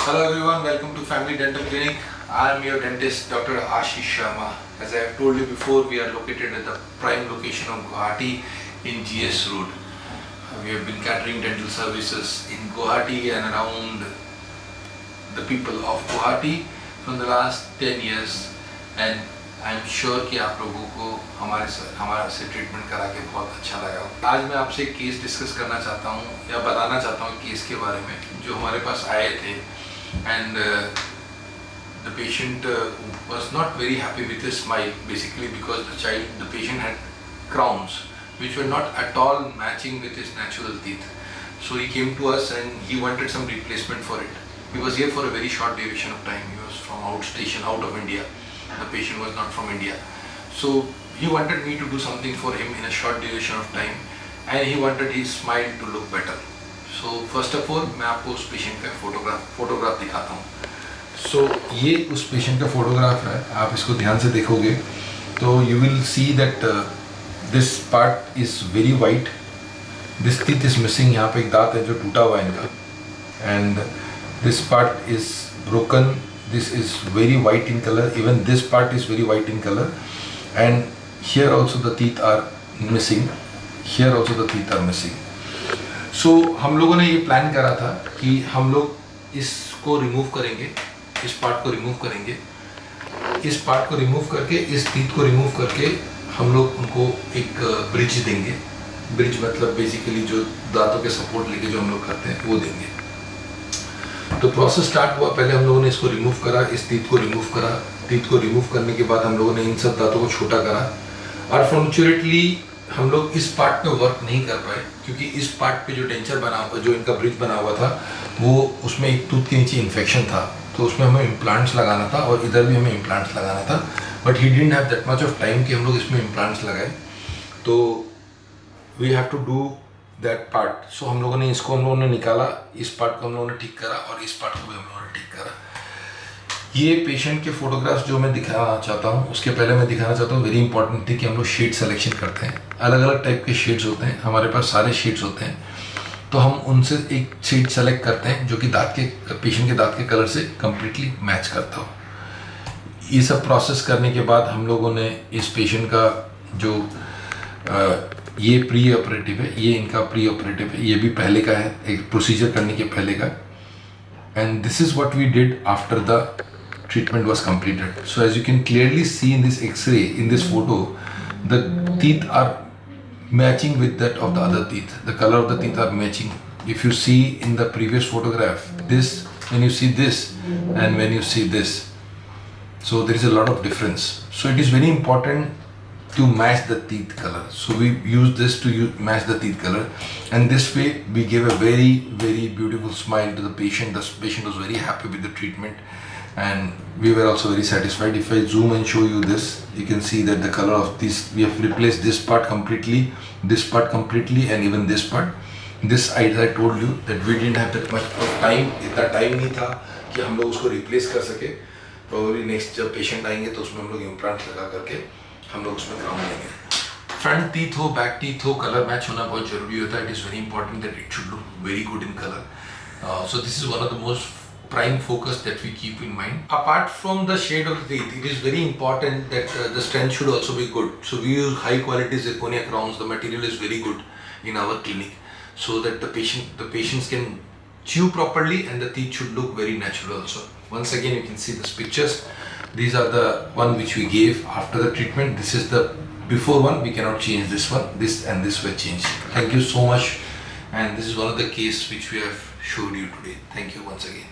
Hello everyone, welcome to Family Dental Clinic. I am your dentist Dr. Ashish Sharma. As I have told you before, we are located at the prime location of Guwahati in GS Road. We have been catering dental services in Guwahati and around the people of Guwahati from the last 10 years, and I am sure कि आप लोगों को हमारे से treatment करा के बहुत अच्छा लगा। आज मैं आपसे एक केस डिस्कस करना चाहता हूँ या बताना चाहता हूँ केस के बारे में जो हमारे पास आए थे, and the patient was not very happy with his smile, basically because the patient had crowns which were not at all matching with his natural teeth. So he came to us and he wanted some replacement for it. He was here for a very short duration of time. He was from outstation, out of India. The patient was not from India. So he wanted me to do something for him in a short duration of time, and he wanted his smile to look better. So first of all, मैं आपको उस patient का photograph दिखाता हूँ. So ये उस patient का photograph है. आप इसको ध्यान से देखोगे तो you will see that this part is very white. This teeth is missing. यहाँ पे एक दांत है जो टूटा हुआ है इनका, and this part is broken. This is very white in color. Even this part is very white in color, and here also the teeth are missing. Here also the teeth are missing. So हम लोगों ने ये plan करा था कि हम लोग इसको रिमूव करेंगे, इस पार्ट को रिमूव करेंगे, इस पार्ट को रिमूव करके, इस टीथ को रिमूव करके हम लोग उनको एक ब्रिज देंगे. ब्रिज मतलब बेसिकली जो दांतों के सपोर्ट लेके जो हम लोग करते हैं वो देंगे. तो प्रोसेस स्टार्ट हुआ. पहले हम लोगों ने इसको रिमूव करा, इस टीथ को रिमूव करा. टीथ को रिमूव करने के बाद हम लोगों ने इन सब दांतों को छोटा करा. अनफॉर्चुनेटली हम लोग इस पार्ट पे वर्क नहीं कर पाए क्योंकि इस पार्ट पे जो डेंचर बना हुआ, जो इनका ब्रिज बना हुआ था, वो उसमें एक टूथ के नीचे इन्फेक्शन था. तो उसमें हमें इम्प्लांट्स लगाना था और इधर भी हमें इम्प्लांट्स लगाना था. But he didn't have that much of time कि हम लोग इसमें इम्प्लांट्स लगाए. तो we have to do that part. So हम लोगों ने इसको निकाला, इस पार्ट को हम लोगों ने ठीक करा और इस पार्ट को भी हम लोगों ने ठीक करा. ये पेशेंट के फोटोग्राफ्स जो मैं दिखाना चाहता हूँ, उसके पहले मैं दिखाना चाहता हूँ, वेरी इंपॉर्टेंट थी कि हम लोग शेड सेलेक्शन करते हैं. अलग अलग टाइप के शेड्स होते हैं, हमारे पास सारे शेड्स होते हैं. तो हम उनसे एक शेड सेलेक्ट करते हैं जो कि पेशेंट के दांत के कलर से कम्प्लीटली मैच करता हो. ये सब प्रोसेस करने के बाद हम लोगों ने इस पेशेंट का जो ये प्री ऑपरेटिव है, ये इनका प्री ऑपरेटिव है, ये भी पहले का है, एक प्रोसीजर करने के पहले का. And this is what we did after the treatment was completed. So as you can clearly see in this x-ray, in this photo, the teeth are matching with that of the other teeth. The color of the teeth are matching. If you see in the previous photograph, this, when you see this and when you see this, so there is a lot of difference. So it is very important to match the teeth color. So we use this to match the teeth color, and this way we gave a very beautiful smile to the patient. The patient was very happy with the treatment, and we were also very satisfied. If I zoom and show you this, you can see that the color of this, we have replaced this part completely, and even this part. This, as I told you, that we didn't have that much of time. इतना time नहीं था कि हम लोग उसको replace कर सके. Probably next जब पेशेंट आएंगे तो उसमें हम लोग इम्प्लांट लगा करके हम लोग उसमें क्राउन लेंगे. फ्रंट टीथ हो, बैक टीथ हो, कलर मैच होना बहुत जरूरी होता है. It is very important that it should look very good in colour. So this is one of the most prime focus that we keep in mind. Apart from the shade of the teeth, it is very important that the strength should also be good. So we use high quality zirconia crowns. The material is very good in our clinic, so that the patients can chew properly and the teeth should look very natural also. Once again, you can see these pictures. These are the one which we gave after the treatment. This is the before one. We cannot change this one. This and this were changed. Thank you so much. And this is one of the case which we have showed you today. Thank you once again.